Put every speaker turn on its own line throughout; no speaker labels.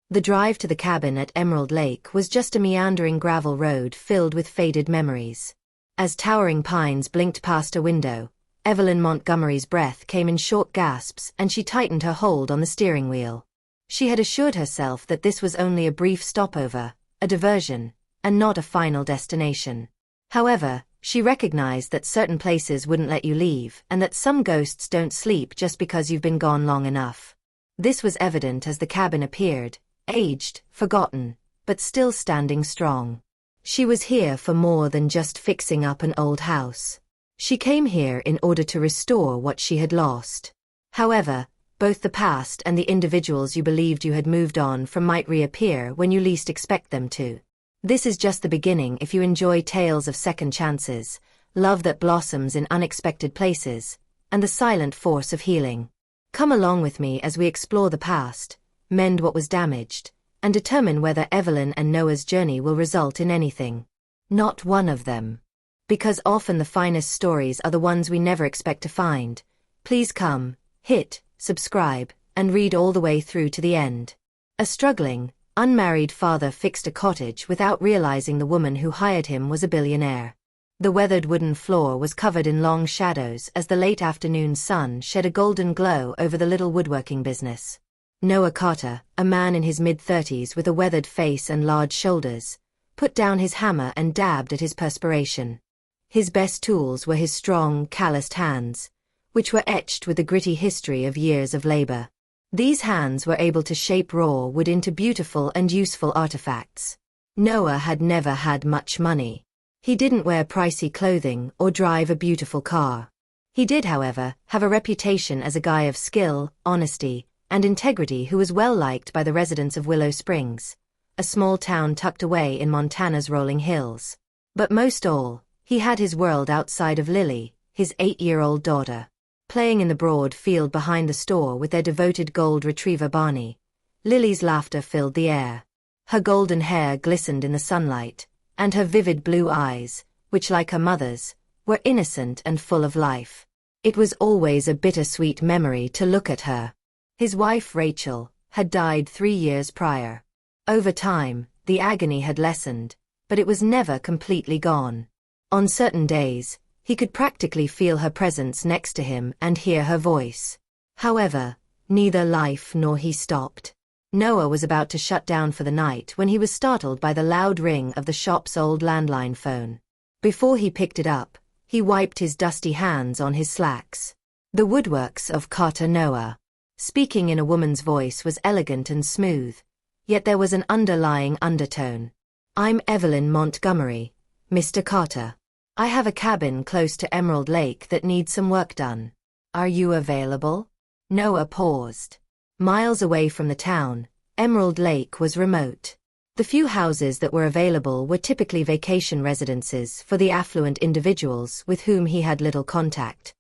The drive to the cabin at Emerald Lake was just a meandering gravel road filled with faded memories. As towering pines blinked past a window, Evelyn Montgomery's breath came in short gasps and she tightened her hold on the steering wheel. She had assured herself that this was only a brief stopover, a diversion, and not a final destination. However, she recognized that certain places wouldn't let you leave and that some ghosts don't sleep just because you've been gone long enough. This was evident as the cabin appeared, aged, forgotten, but still standing strong. She was here for more than just fixing up an old house. She came here in order to restore what she had lost. However, both the past and the individuals you believed you had moved on from might reappear when you least expect them to. This is just the beginning if you enjoy tales of second chances, love that blossoms in unexpected places, and the silent force of healing. Come along with me as we explore the past, mend what was damaged, and determine whether Evelyn and Noah's journey will result in anything. Not one of them. Because often the finest stories are the ones we never expect to find. Please come, hit, subscribe, and read all the way through to the end. A struggling, unmarried father fixed a cottage without realizing the woman who hired him was a billionaire. The weathered wooden floor was covered in long shadows as the late afternoon sun shed a golden glow over the little woodworking business. Noah Carter, a man in his mid-30s with a weathered face and large shoulders, put down his hammer and dabbed at his perspiration. His best tools were his strong, calloused hands, which were etched with the gritty history of years of labor. These hands were able to shape raw wood into beautiful and useful artifacts. Noah had never had much money. He didn't wear pricey clothing or drive a beautiful car. He did, however, have a reputation as a guy of skill, honesty, and integrity who was well liked by the residents of Willow Springs, a small town tucked away in Montana's rolling hills. But most all, he had his world outside of Lily, his 8-year-old daughter. Playing in the broad field behind the store with their devoted gold retriever Barney, Lily's laughter filled the air. Her golden hair glistened in the sunlight, and her vivid blue eyes, which like her mother's, were innocent and full of life. It was always a bittersweet memory to look at her. His wife Rachel had died 3 years prior. Over time, the agony had lessened, but it was never completely gone. On certain days, he could practically feel her presence next to him and hear her voice. However, neither life nor he stopped. Noah was about to shut down for the night when he was startled by the loud ring of the shop's old landline phone. Before he picked it up, he wiped his dusty hands on his slacks. The woodworks of Carter Noah. Speaking in a woman's voice was elegant and smooth, yet there was an underlying undertone. I'm Evelyn Montgomery, Mr. Carter. I have a cabin close to Emerald Lake that needs some work done. Are you available? Noah paused. Miles away from the town, Emerald Lake was remote. The few houses that were available were typically vacation residences for the affluent individuals with whom he had little contact.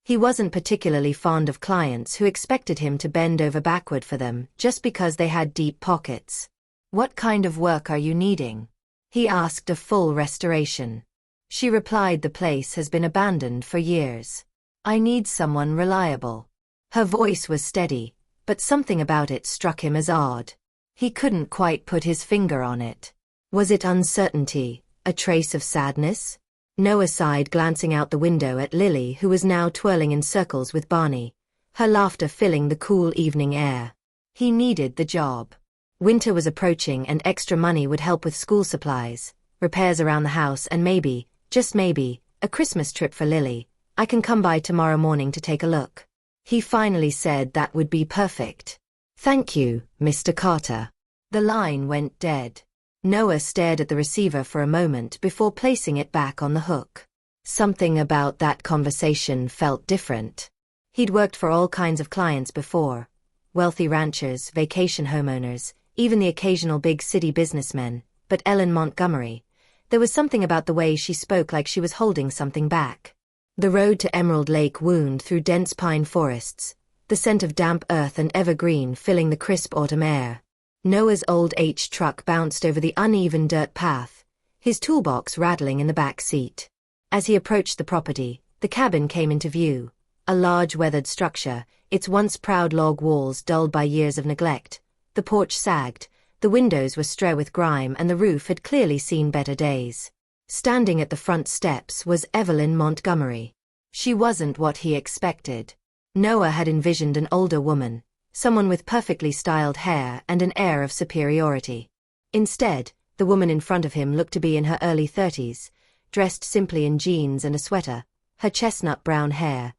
He wasn't particularly fond of clients who expected him to bend over backward for them just because they had deep pockets. What kind of work are you needing? He asked. A full restoration. She replied, the place has been abandoned for years. I need someone reliable. Her voice was steady, but something about it struck him as odd. He couldn't quite put his finger on it. Was it uncertainty, a trace of sadness? Noah sighed, glancing out the window at Lily, who was now twirling in circles with Barney, her laughter filling the cool evening air. He needed the job. Winter was approaching and extra money would help with school supplies, repairs around the house, and maybe, just maybe, a Christmas trip for Lily. I can come by tomorrow morning to take a look. He finally said that would be perfect. Thank you, Mr. Carter. The line went dead. Noah stared at the receiver for a moment before placing it back on the hook. Something about that conversation felt different. He'd worked for all kinds of clients before. Wealthy ranchers, vacation homeowners, even the occasional big city businessmen, but Ellen Montgomery, there was something about the way she spoke like she was holding something back. The road to Emerald Lake wound through dense pine forests, the scent of damp earth and evergreen filling the crisp autumn air. Noah's old H truck bounced over the uneven dirt path, his toolbox rattling in the back seat. As he approached the property, the cabin came into view, a large weathered structure, its once proud log walls dulled by years of neglect, The porch sagged, the windows were strewn with grime and the roof had clearly seen better days. Standing at the front steps was Evelyn Montgomery. She wasn't what he expected. Noah had envisioned an older woman, someone with perfectly styled hair and an air of superiority. Instead, the woman in front of him looked to be in her early 30s, dressed simply in jeans and a sweater, her chestnut brown hair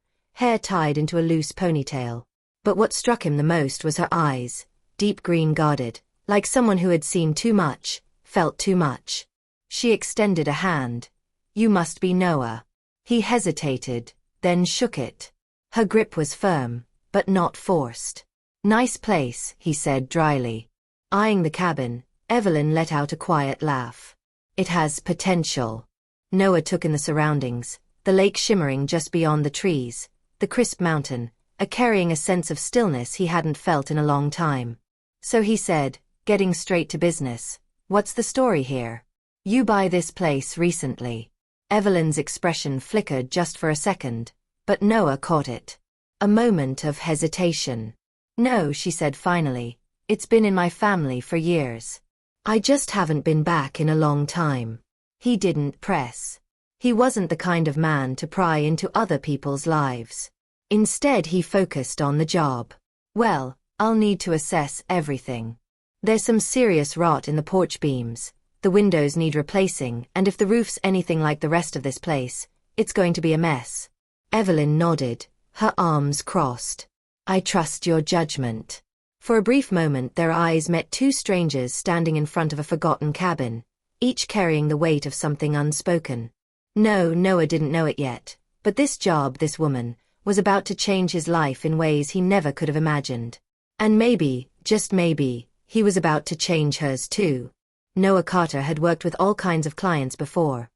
tied into a loose ponytail. But what struck him the most was her eyes, deep green guarded, like someone who had seen too much, felt too much. She extended a hand. "You must be Noah." He hesitated, then shook it. Her grip was firm, but not forced. "Nice place," he said dryly. Eyeing the cabin, Evelyn let out a quiet laugh. "It has potential." Noah took in the surroundings, the lake shimmering just beyond the trees, the crisp mountain, carrying a sense of stillness he hadn't felt in a long time. So he said, getting straight to business, "What's the story here? You buy this place recently." Evelyn's expression flickered just for a second, but Noah caught it. A moment of hesitation. "No," she said finally, "it's been in my family for years. I just haven't been back in a long time." He didn't press. He wasn't the kind of man to pry into other people's lives. Instead he focused on the job. "Well, I'll need to assess everything. There's some serious rot in the porch beams, the windows need replacing, and if the roof's anything like the rest of this place, it's going to be a mess." Evelyn nodded, her arms crossed. "I trust your judgment." For a brief moment their eyes met two strangers standing in front of a forgotten cabin, each carrying the weight of something unspoken. No, Noah didn't know it yet, but this job, this woman, was about to change his life in ways he never could have imagined. And maybe, just maybe, he was about to change hers too. Noah Carter had worked with all kinds of clients before.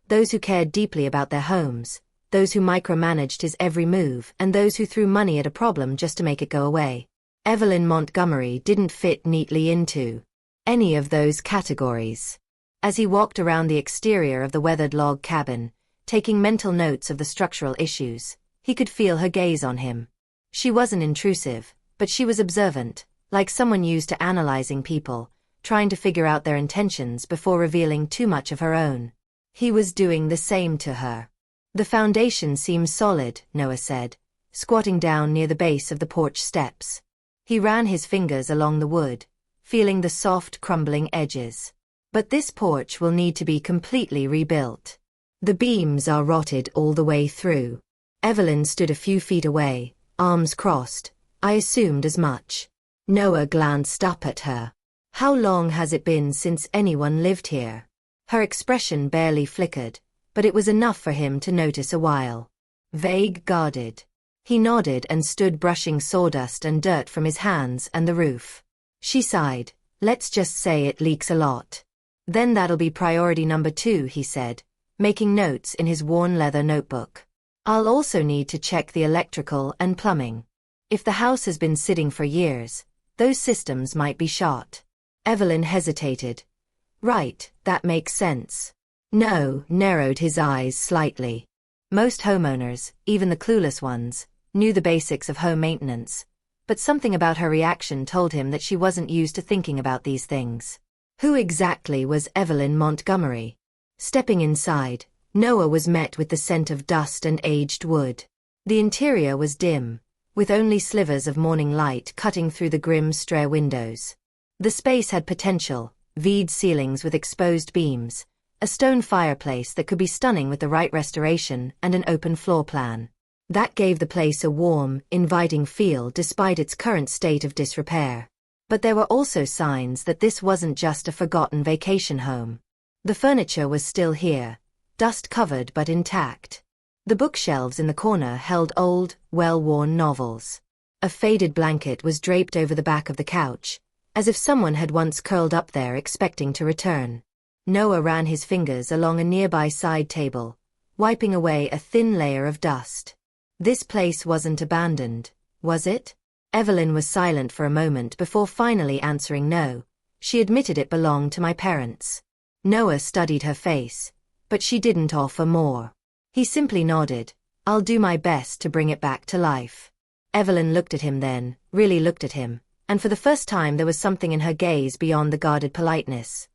Those who cared deeply about their homes, those who micromanaged his every move, and those who threw money at a problem just to make it go away. Evelyn Montgomery didn't fit neatly into any of those categories. As he walked around the exterior of the weathered log cabin, taking mental notes of the structural issues, he could feel her gaze on him. She wasn't intrusive, but she was observant, like someone used to analyzing people, trying to figure out their intentions before revealing too much of her own. He was doing the same to her. "The foundation seems solid," Noah said, squatting down near the base of the porch steps. He ran his fingers along the wood, feeling the soft, crumbling edges. "But this porch will need to be completely rebuilt. The beams are rotted all the way through." Evelyn stood a few feet away, arms crossed. "I assumed as much." Noah glanced up at her. "How long has it been since anyone lived here?" Her expression barely flickered, but it was enough for him to notice a while. Vague, guarded. He nodded and stood brushing sawdust and dirt from his hands and the roof. She sighed. "Let's just say it leaks a lot." "Then that'll be priority number 2, he said, making notes in his worn leather notebook. "I'll also need to check the electrical and plumbing. If the house has been sitting for years, those systems might be shot." Evelyn hesitated. "Right, that makes sense." No, narrowed his eyes slightly. Most homeowners, even the clueless ones, knew the basics of home maintenance, but something about her reaction told him that she wasn't used to thinking about these things. Who exactly was Evelyn Montgomery? Stepping inside, Noah was met with the scent of dust and aged wood. The interior was dim, with only slivers of morning light cutting through the grim stair windows. The space had potential, V'd ceilings with exposed beams, a stone fireplace that could be stunning with the right restoration, and an open floor plan. That gave the place a warm, inviting feel despite its current state of disrepair. But there were also signs that this wasn't just a forgotten vacation home. The furniture was still here, dust-covered but intact. The bookshelves in the corner held old, well-worn novels. A faded blanket was draped over the back of the couch, as if someone had once curled up there expecting to return. Noah ran his fingers along a nearby side table, wiping away a thin layer of dust. This place wasn't abandoned, was it? Evelyn was silent for a moment before finally answering no. She admitted it belonged to my parents. Noah studied her face, but she didn't offer more. He simply nodded. "I'll do my best to bring it back to life." Evelyn looked at him then, really looked at him, And for the first time there was something in her gaze beyond the guarded politeness.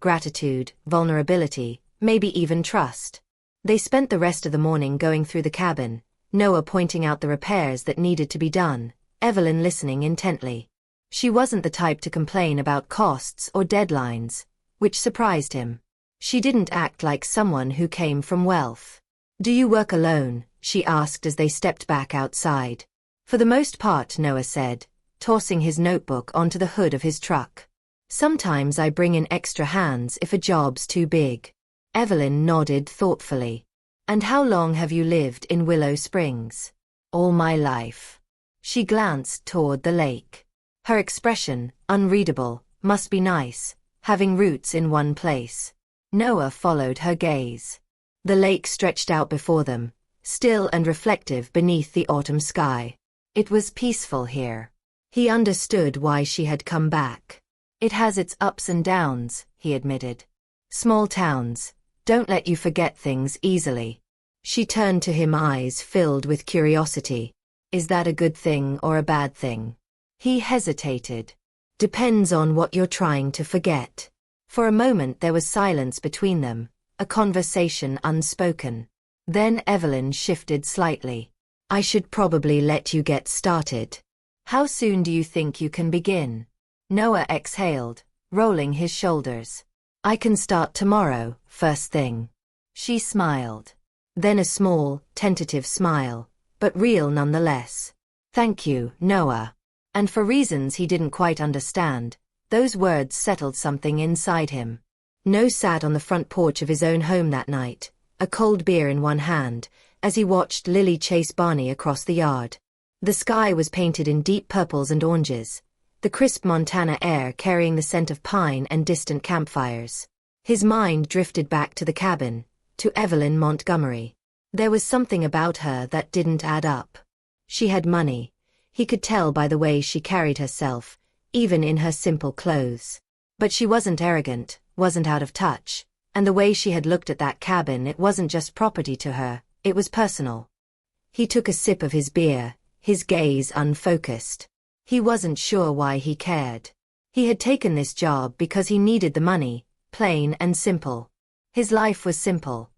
Gratitude, vulnerability, maybe even trust. They spent the rest of the morning going through the cabin, Noah pointing out the repairs that needed to be done, Evelyn listening intently. She wasn't the type to complain about costs or deadlines, which surprised him. She didn't act like someone who came from wealth. "Do you work alone?" she asked as they stepped back outside. "For the most part," Noah said, tossing his notebook onto the hood of his truck. "Sometimes I bring in extra hands if a job's too big." Evelyn nodded thoughtfully. "And how long have you lived in Willow Springs?" "All my life." She glanced toward the lake. Her expression, unreadable, must be nice, having roots in one place. Noah followed her gaze. The lake stretched out before them, still and reflective beneath the autumn sky. It was peaceful here. He understood why she had come back. "It has its ups and downs," he admitted. "Small towns don't let you forget things easily." She turned to him, eyes filled with curiosity. "Is that a good thing or a bad thing?" He hesitated. "Depends on what you're trying to forget." For a moment there was silence between them, a conversation unspoken. Then Evelyn shifted slightly. "I should probably let you get started. How soon do you think you can begin?" Noah exhaled, rolling his shoulders. "I can start tomorrow, first thing." She smiled. Then a small, tentative smile, but real nonetheless. "Thank you, Noah." And for reasons he didn't quite understand, those words settled something inside him. Noah sat on the front porch of his own home that night, a cold beer in one hand, as he watched Lily chase Barney across the yard. The sky was painted in deep purples and oranges, the crisp Montana air carrying the scent of pine and distant campfires. His mind drifted back to the cabin, to Evelyn Montgomery. There was something about her that didn't add up. She had money. He could tell by the way she carried herself, even in her simple clothes. But she wasn't arrogant, wasn't out of touch, and the way she had looked at that cabin, it wasn't just property to her, it was personal. He took a sip of his beer, his gaze unfocused. He wasn't sure why he cared. He had taken this job because he needed the money, plain and simple. His life was simple.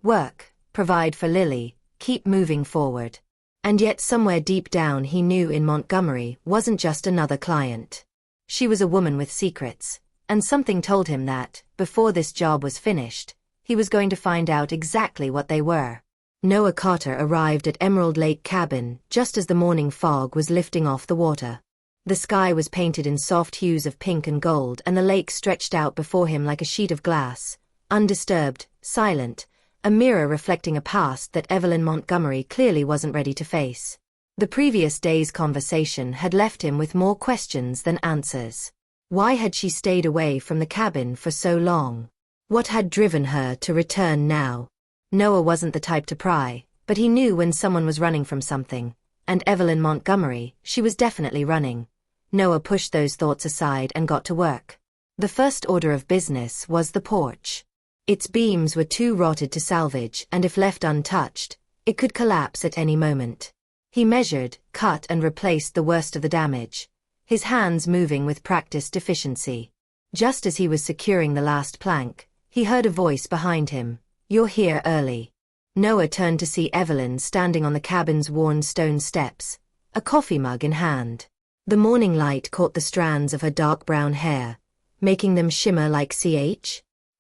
Work, provide for Lily, keep moving forward. And yet somewhere deep down he knew in Montgomery wasn't just another client. She was a woman with secrets, and something told him that, before this job was finished, he was going to find out exactly what they were. Noah Carter arrived at Emerald Lake Cabin just as the morning fog was lifting off the water. The sky was painted in soft hues of pink and gold, and the lake stretched out before him like a sheet of glass, undisturbed, silent, a mirror reflecting a past that Evelyn Montgomery clearly wasn't ready to face. The previous day's conversation had left him with more questions than answers. Why had she stayed away from the cabin for so long? What had driven her to return now? Noah wasn't the type to pry, but he knew when someone was running from something, and Evelyn Montgomery, she was definitely running. Noah pushed those thoughts aside and got to work. The first order of business was the porch. Its beams were too rotted to salvage, and if left untouched, it could collapse at any moment. He measured, cut and replaced the worst of the damage, his hands moving with practiced efficiency. Just as he was securing the last plank, he heard a voice behind him. "You're here early." Noah turned to see Evelyn standing on the cabin's worn stone steps, a coffee mug in hand. The morning light caught the strands of her dark brown hair, making them shimmer like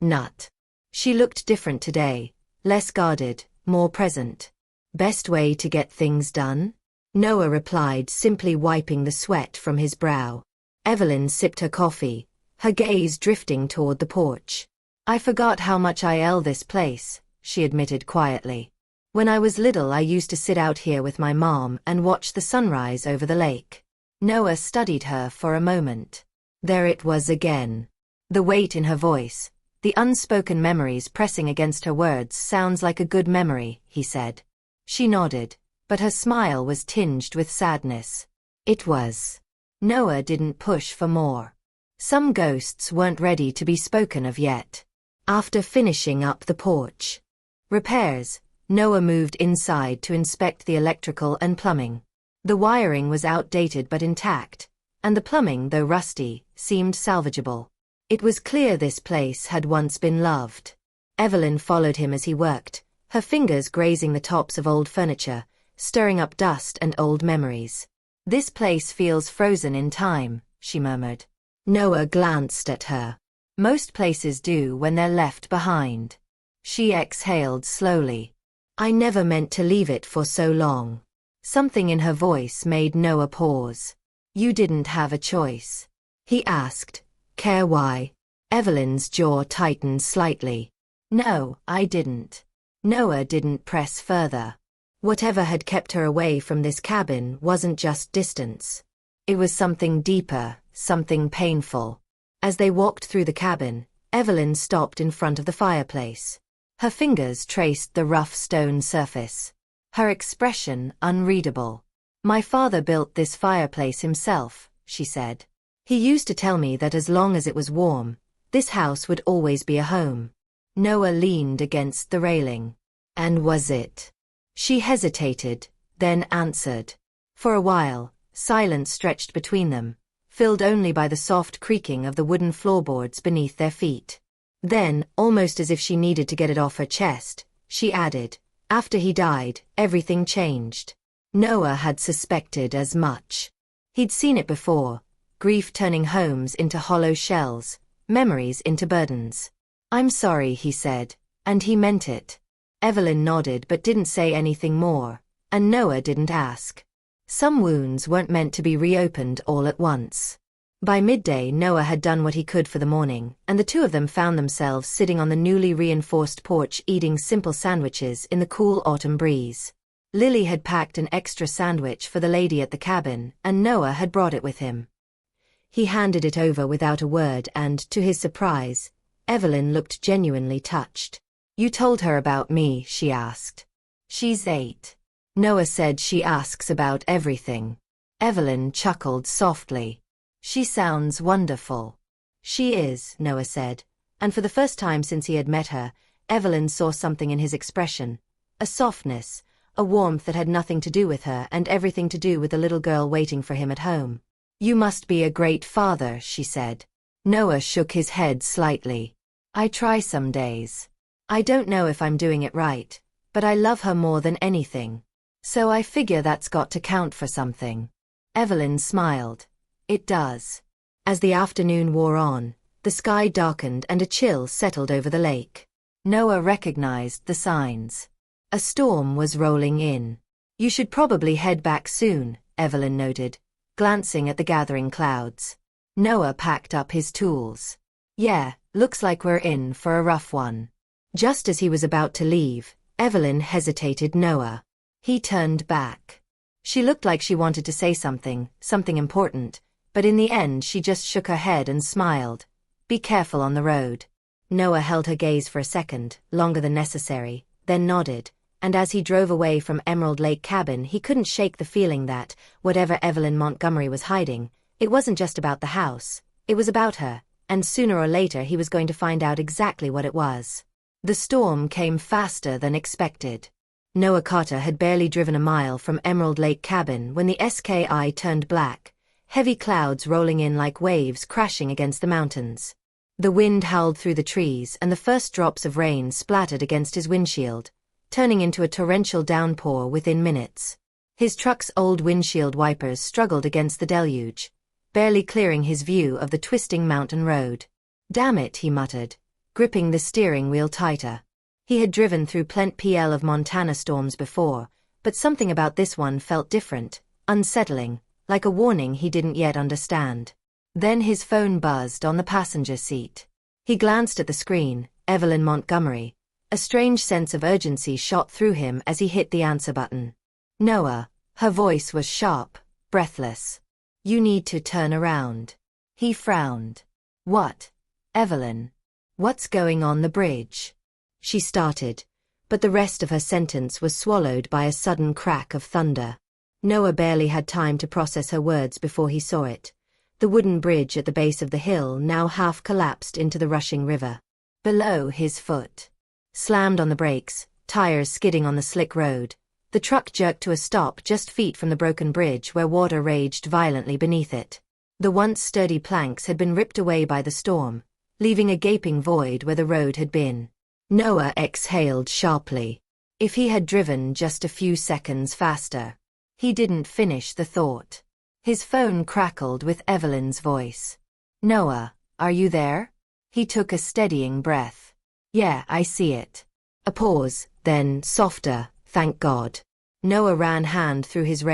nut. She looked different today, less guarded, more present. "Best way to get things done?" Noah replied, simply wiping the sweat from his brow. Evelyn sipped her coffee, her gaze drifting toward the porch. "I forgot how much I love this place," she admitted quietly. "When I was little I used to sit out here with my mom and watch the sunrise over the lake." Noah studied her for a moment. There it was again. The weight in her voice, the unspoken memories pressing against her words. "Sounds like a good memory," he said. She nodded, but her smile was tinged with sadness. It was. Noah didn't push for more. Some ghosts weren't ready to be spoken of yet. After finishing up the porch repairs, Noah moved inside to inspect the electrical and plumbing. The wiring was outdated but intact, and the plumbing, though rusty, seemed salvageable. It was clear this place had once been loved. Evelyn followed him as he worked, her fingers grazing the tops of old furniture, stirring up dust and old memories. "This place feels frozen in time," she murmured. Noah glanced at her. "Most places do when they're left behind." She exhaled slowly. "I never meant to leave it for so long." Something in her voice made Noah pause. "You didn't have a choice?" he asked. "Care why?" Evelyn's jaw tightened slightly. "No, I didn't." Noah didn't press further. Whatever had kept her away from this cabin wasn't just distance. It was something deeper, something painful. As they walked through the cabin, Evelyn stopped in front of the fireplace. Her fingers traced the rough stone surface. Her expression unreadable. "My father built this fireplace himself," she said. "He used to tell me that as long as it was warm, this house would always be a home." Noah leaned against the railing. "And was it?" She hesitated, then answered. For a while, silence stretched between them, filled only by the soft creaking of the wooden floorboards beneath their feet. Then, almost as if she needed to get it off her chest, she added, "After he died, everything changed." Noah had suspected as much. He'd seen it before, grief turning homes into hollow shells, memories into burdens. "I'm sorry," he said, and he meant it. Evelyn nodded but didn't say anything more, and Noah didn't ask. Some wounds weren't meant to be reopened all at once. By midday Noah had done what he could for the morning, and the two of them found themselves sitting on the newly reinforced porch eating simple sandwiches in the cool autumn breeze. Lily had packed an extra sandwich for the lady at the cabin, and Noah had brought it with him. He handed it over without a word and, to his surprise, Evelyn looked genuinely touched. "You told her about me?" she asked. "She's 8. Noah said she asks about everything. Evelyn chuckled softly. "She sounds wonderful." "She is," Noah said, and for the first time since he had met her, Evelyn saw something in his expression, a softness, a warmth that had nothing to do with her and everything to do with the little girl waiting for him at home. "You must be a great father," she said. Noah shook his head slightly. "I try some days. I don't know if I'm doing it right, but I love her more than anything. So I figure that's got to count for something." Evelyn smiled. "It does." As the afternoon wore on, the sky darkened and a chill settled over the lake. Noah recognized the signs. A storm was rolling in. "You should probably head back soon," Evelyn noted, glancing at the gathering clouds. Noah packed up his tools. "Yeah, looks like we're in for a rough one." Just as he was about to leave, Evelyn hesitated Noah. He turned back. She looked like she wanted to say something important, but in the end she just shook her head and smiled. "Be careful on the road." Noah held her gaze for a second, longer than necessary, then nodded, and as he drove away from Emerald Lake Cabin he couldn't shake the feeling that, whatever Evelyn Montgomery was hiding, it wasn't just about the house, it was about her, and sooner or later he was going to find out exactly what it was. The storm came faster than expected. Noah Carter had barely driven a mile from Emerald Lake Cabin when the sky turned black, heavy clouds rolling in like waves crashing against the mountains. The wind howled through the trees and the first drops of rain splattered against his windshield, turning into a torrential downpour within minutes. His truck's old windshield wipers struggled against the deluge, barely clearing his view of the twisting mountain road. "Damn it," he muttered, gripping the steering wheel tighter. He had driven through plenty of Montana storms before, but something about this one felt different, unsettling, like a warning he didn't yet understand. Then his phone buzzed on the passenger seat. He glanced at the screen, Evelyn Montgomery. A strange sense of urgency shot through him as he hit the answer button. "Noah," her voice was sharp, breathless. "You need to turn around." He frowned. "What?" "Evelyn. What's going on the bridge?" She started, but the rest of her sentence was swallowed by a sudden crack of thunder. Noah barely had time to process her words before he saw it. The wooden bridge at the base of the hill now half collapsed into the rushing river. Below his foot. Slammed on the brakes, tires skidding on the slick road, the truck jerked to a stop just feet from the broken bridge where water raged violently beneath it. The once sturdy planks had been ripped away by the storm, leaving a gaping void where the road had been. Noah exhaled sharply. If he had driven just a few seconds faster. He didn't finish the thought. His phone crackled with Evelyn's voice. "Noah, are you there?" He took a steadying breath. "Yeah, I see it." A pause, then softer, "Thank God." Noah ran hand through his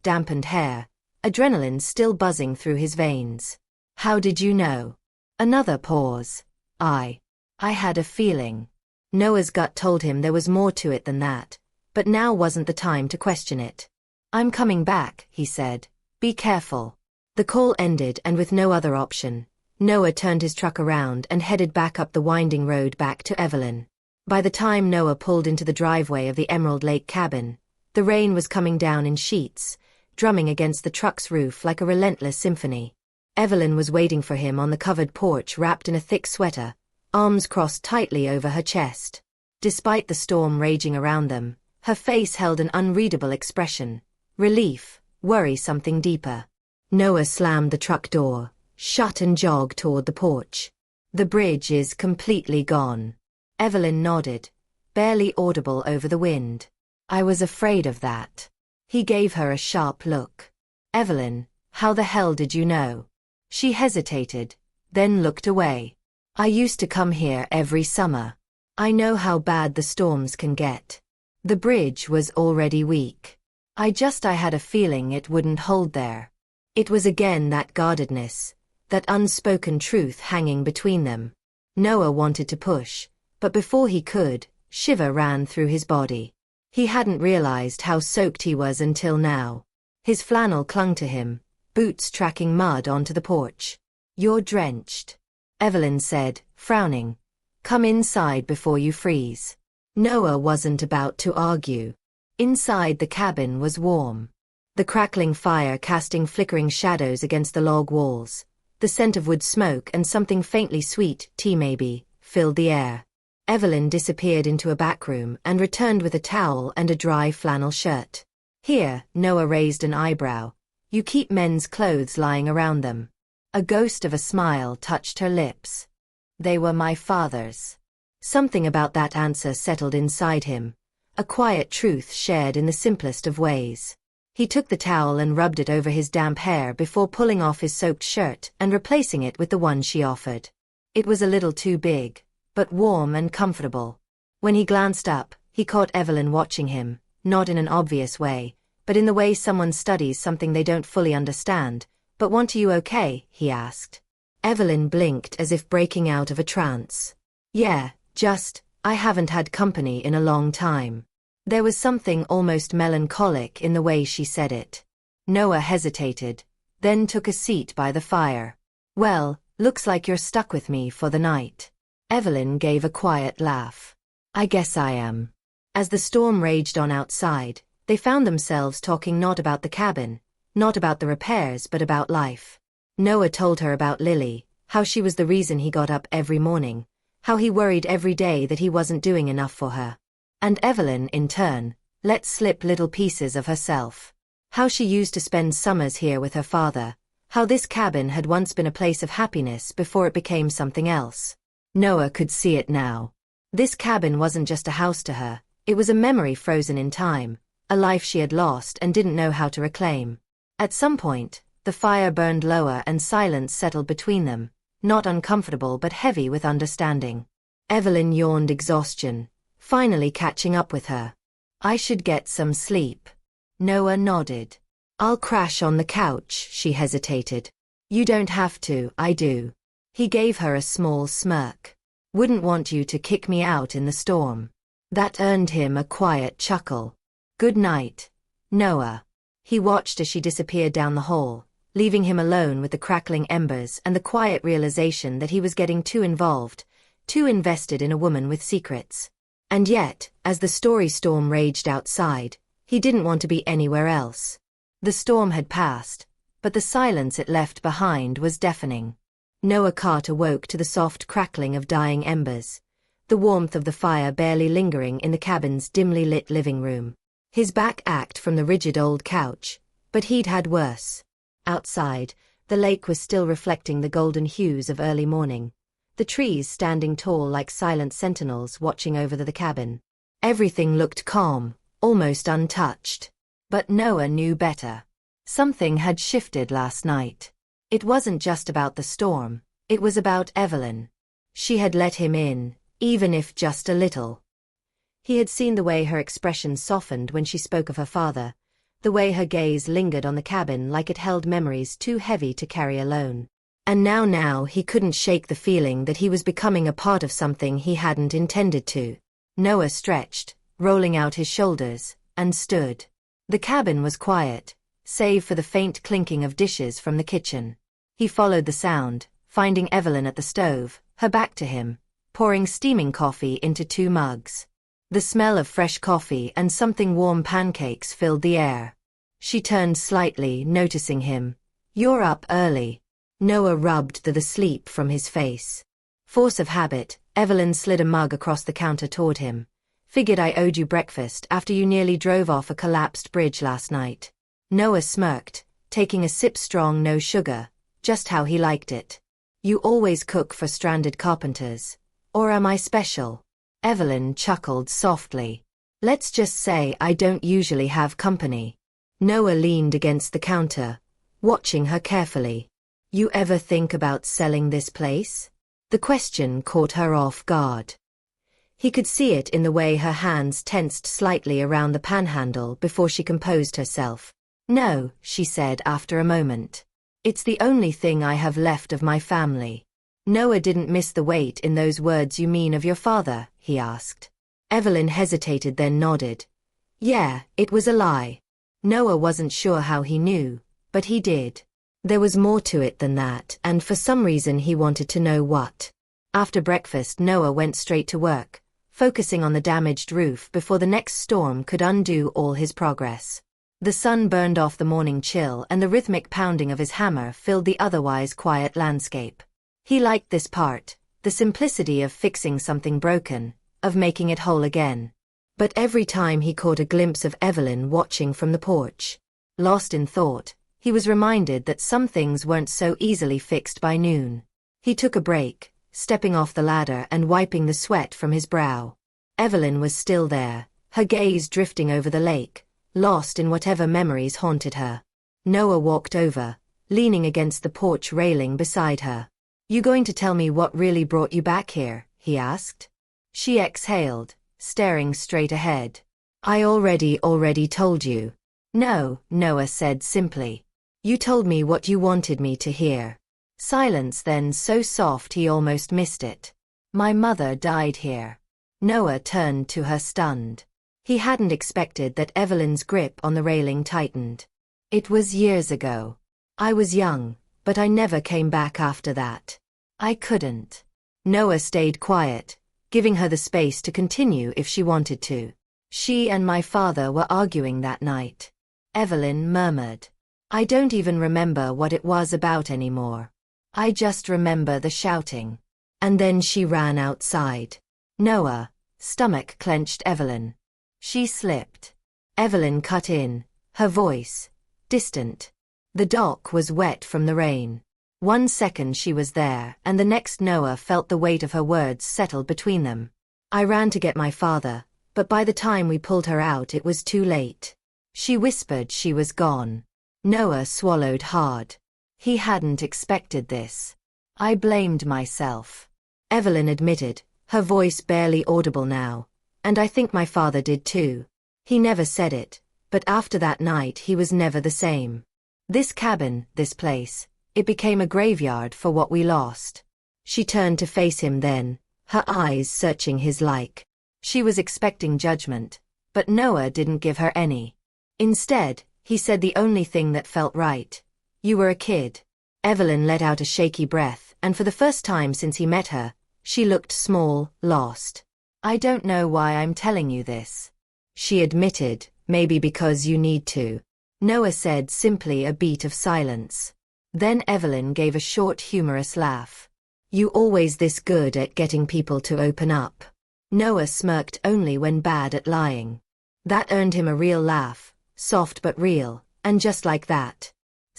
dampened hair, adrenaline still buzzing through his veins. "How did you know?" Another pause. I had a feeling." Noah's gut told him there was more to it than that, but now wasn't the time to question it. "I'm coming back," he said. "Be careful." The call ended, and with no other option, Noah turned his truck around and headed back up the winding road back to Evelyn. By the time Noah pulled into the driveway of the Emerald Lake cabin, the rain was coming down in sheets, drumming against the truck's roof like a relentless symphony. Evelyn was waiting for him on the covered porch wrapped in a thick sweater, arms crossed tightly over her chest. Despite the storm raging around them, her face held an unreadable expression. Relief, worry, something deeper. Noah slammed the truck door shut and jogged toward the porch. "The bridge is completely gone." Evelyn nodded, barely audible over the wind. "I was afraid of that." He gave her a sharp look. "Evelyn, how the hell did you know?" She hesitated, then looked away. "I used to come here every summer. I know how bad the storms can get." The bridge was already weak. I had a feeling it wouldn't hold there." It was again that guardedness, that unspoken truth hanging between them. Noah wanted to push, but before he could, shiver ran through his body. He hadn't realized how soaked he was until now. His flannel clung to him, boots tracking mud onto the porch. "You're drenched," Evelyn said, frowning. "Come inside before you freeze." Noah wasn't about to argue. Inside the cabin was warm. The crackling fire casting flickering shadows against the log walls. The scent of wood smoke and something faintly sweet, tea maybe, filled the air. Evelyn disappeared into a back room and returned with a towel and a dry flannel shirt. "Here," Noah raised an eyebrow. "You keep men's clothes lying around them." A ghost of a smile touched her lips. "They were my father's." Something about that answer settled inside him, a quiet truth shared in the simplest of ways. He took the towel and rubbed it over his damp hair before pulling off his soaked shirt and replacing it with the one she offered. It was a little too big, but warm and comfortable. When he glanced up, he caught Evelyn watching him, not in an obvious way, but in the way someone studies something they don't fully understand. "But are you okay?" he asked. Evelyn blinked as if breaking out of a trance. "Yeah, I haven't had company in a long time." There was something almost melancholic in the way she said it. Noah hesitated, then took a seat by the fire. "Well, looks like you're stuck with me for the night." Evelyn gave a quiet laugh. "I guess I am." As the storm raged on outside, they found themselves talking not about the cabin, not about the repairs, but about life. Noah told her about Lily, how she was the reason he got up every morning, how he worried every day that he wasn't doing enough for her. And Evelyn, in turn, let slip little pieces of herself. How she used to spend summers here with her father, how this cabin had once been a place of happiness before it became something else. Noah could see it now. This cabin wasn't just a house to her, it was a memory frozen in time, a life she had lost and didn't know how to reclaim. At some point, the fire burned lower and silence settled between them, not uncomfortable but heavy with understanding. Evelyn yawned exhaustion, finally catching up with her. "I should get some sleep." Noah nodded. "I'll crash on the couch," she hesitated. "You don't have to, I do." He gave her a small smirk. "Wouldn't want you to kick me out in the storm." That earned him a quiet chuckle. "Good night, Noah." He watched as she disappeared down the hall, leaving him alone with the crackling embers and the quiet realization that he was getting too involved, too invested in a woman with secrets. And yet, as the storm raged outside, he didn't want to be anywhere else. The storm had passed, but the silence it left behind was deafening. Noah Carter awoke to the soft crackling of dying embers, the warmth of the fire barely lingering in the cabin's dimly lit living room. His back ached from the rigid old couch, but he'd had worse. Outside, The lake was still reflecting the golden hues of early morning, the trees standing tall like silent sentinels watching over the cabin. Everything looked calm, almost untouched. But Noah knew better. Something had shifted last night. It wasn't just about the storm, it was about Evelyn. She had let him in, even if just a little. He had seen the way her expression softened when she spoke of her father, the way her gaze lingered on the cabin like it held memories too heavy to carry alone. And now he couldn't shake the feeling that he was becoming a part of something he hadn't intended to. Noah stretched, rolling out his shoulders, and stood. The cabin was quiet, save for the faint clinking of dishes from the kitchen. He followed the sound, finding Evelyn at the stove, her back to him, pouring steaming coffee into 2 mugs. The smell of fresh coffee and something warm pancakes filled the air. She turned slightly, noticing him. "You're up early." Noah rubbed the sleep from his face. Force of habit, Evelyn slid a mug across the counter toward him. "Figured I owed you breakfast after you nearly drove off a collapsed bridge last night." Noah smirked, taking a sip strong, no sugar, just how he liked it. "You always cook for stranded carpenters. Or am I special?" Evelyn chuckled softly. "Let's just say I don't usually have company." Noah leaned against the counter, watching her carefully. "You ever think about selling this place?" The question caught her off guard. He could see it in the way her hands tensed slightly around the panhandle before she composed herself. "No," she said after a moment. "It's the only thing I have left of my family." Noah didn't miss the weight in those words. "You mean of your father?" he asked. Evelyn hesitated, then nodded. "Yeah, it was a lie." Noah wasn't sure how he knew, but he did. There was more to it than that, and for some reason he wanted to know what. After breakfast, Noah went straight to work, focusing on the damaged roof before the next storm could undo all his progress. The sun burned off the morning chill, and the rhythmic pounding of his hammer filled the otherwise quiet landscape. He liked this part, the simplicity of fixing something broken, of making it whole again. But every time he caught a glimpse of Evelyn watching from the porch, lost in thought, he was reminded that some things weren't so easily fixed by noon. He took a break, stepping off the ladder and wiping the sweat from his brow. Evelyn was still there, her gaze drifting over the lake, lost in whatever memories haunted her. Noah walked over, leaning against the porch railing beside her. "You going to tell me what really brought you back here?" he asked. She exhaled, staring straight ahead. "I already told you." "No," Noah said simply. "You told me what you wanted me to hear." Silence, then so soft he almost missed it. "My mother died here." Noah turned to her, stunned. He hadn't expected that. Evelyn's grip on the railing tightened. "It was years ago. I was young, but I never came back after that. I couldn't." Noah stayed quiet, giving her the space to continue if she wanted to. "She and my father were arguing that night." Evelyn murmured. "I don't even remember what it was about anymore. I just remember the shouting." And then she ran outside. Noah, stomach clenched Evelyn. She slipped. Evelyn cut in, her voice distant. The dock was wet from the rain. 1 second she was there, and the next Noah felt the weight of her words settle between them. "I ran to get my father, but by the time we pulled her out it was too late." She whispered she was gone. Noah swallowed hard. He hadn't expected this. "I blamed myself," Evelyn admitted, her voice barely audible now. "And I think my father did too. He never said it, but after that night he was never the same. This cabin, this place, it became a graveyard for what we lost." She turned to face him then, her eyes searching his like. She was expecting judgment, but Noah didn't give her any. Instead, he said the only thing that felt right. "You were a kid." Evelyn let out a shaky breath, and for the first time since he met her, she looked small, lost. "I don't know why I'm telling you this," she admitted, "maybe because you need to." Noah said simply. A beat of silence. Then Evelyn gave a short humorous laugh. "You always this good at getting people to open up." Noah smirked only when bad at lying. That earned him a real laugh, soft but real, and just like that.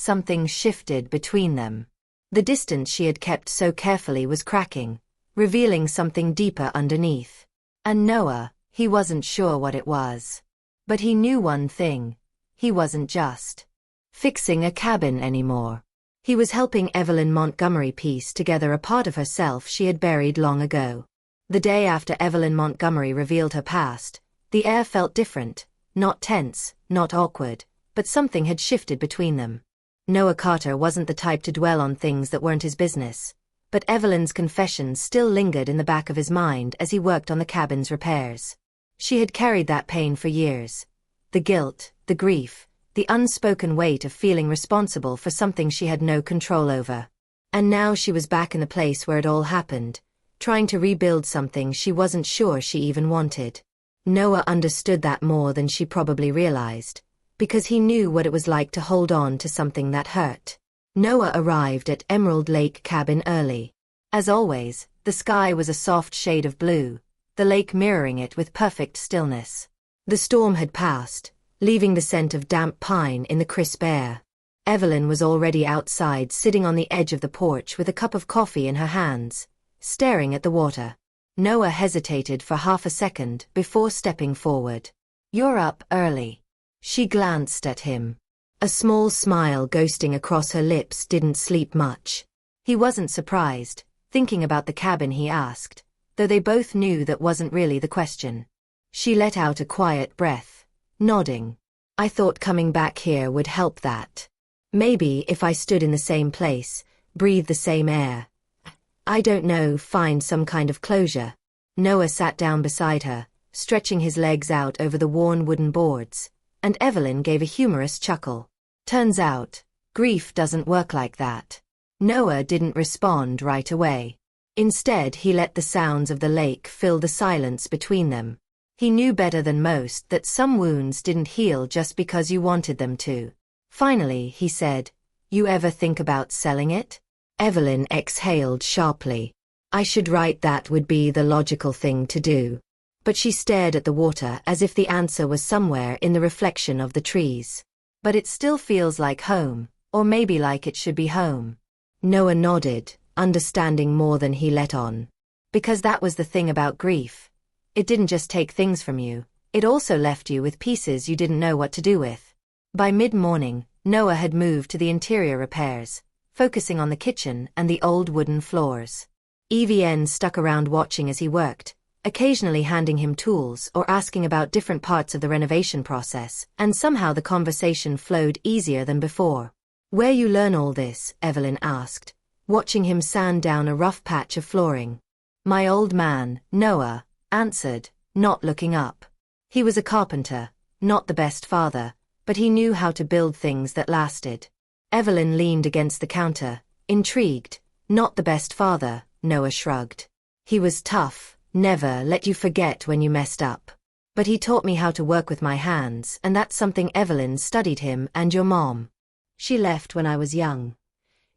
Something shifted between them. The distance she had kept so carefully was cracking, revealing something deeper underneath. And Noah, he wasn't sure what it was. But he knew one thing. He wasn't just fixing a cabin anymore. He was helping Evelyn Montgomery piece together a part of herself she had buried long ago. The day after Evelyn Montgomery revealed her past, the air felt different, not tense, not awkward, but something had shifted between them. Noah Carter wasn't the type to dwell on things that weren't his business, but Evelyn's confessions still lingered in the back of his mind as he worked on the cabin's repairs. She had carried that pain for years. The guilt, the grief, the unspoken weight of feeling responsible for something she had no control over. And now she was back in the place where it all happened, trying to rebuild something she wasn't sure she even wanted. Noah understood that more than she probably realized, because he knew what it was like to hold on to something that hurt. Noah arrived at Emerald Lake Cabin early. As always, the sky was a soft shade of blue, the lake mirroring it with perfect stillness. The storm had passed, leaving the scent of damp pine in the crisp air. Evelyn was already outside, sitting on the edge of the porch with a cup of coffee in her hands, staring at the water. Noah hesitated for half a second before stepping forward. "You're up early." She glanced at him. A small smile ghosting across her lips. Didn't sleep much. He wasn't surprised, thinking about the cabin, he asked, though they both knew that wasn't really the question. She let out a quiet breath, nodding. "I thought coming back here would help that. Maybe if I stood in the same place, breathed the same air. I don't know, find some kind of closure." Noah sat down beside her, stretching his legs out over the worn wooden boards, and Evelyn gave a humorous chuckle. "Turns out, grief doesn't work like that." Noah didn't respond right away. Instead, he let the sounds of the lake fill the silence between them. He knew better than most that some wounds didn't heal just because you wanted them to. Finally, he said, "You ever think about selling it?" Evelyn exhaled sharply. "I should write that would be the logical thing to do." But she stared at the water as if the answer was somewhere in the reflection of the trees. "But it still feels like home, or maybe like it should be home." Noah nodded, understanding more than he let on. Because that was the thing about grief. It didn't just take things from you, it also left you with pieces you didn't know what to do with. By mid-morning, Noah had moved to the interior repairs, focusing on the kitchen and the old wooden floors. EVN stuck around watching as he worked, occasionally handing him tools or asking about different parts of the renovation process, and somehow the conversation flowed easier than before. "Where you learn all this?" Evelyn asked, watching him sand down a rough patch of flooring. "My old man," Noah answered, not looking up. He was a carpenter, not the best father, but he knew how to build things that lasted. Evelyn leaned against the counter, intrigued. "Not the best father," Noah shrugged. "He was tough, never let you forget when you messed up. But he taught me how to work with my hands, and that's something Evelyn studied him and your mom." "She left when I was young."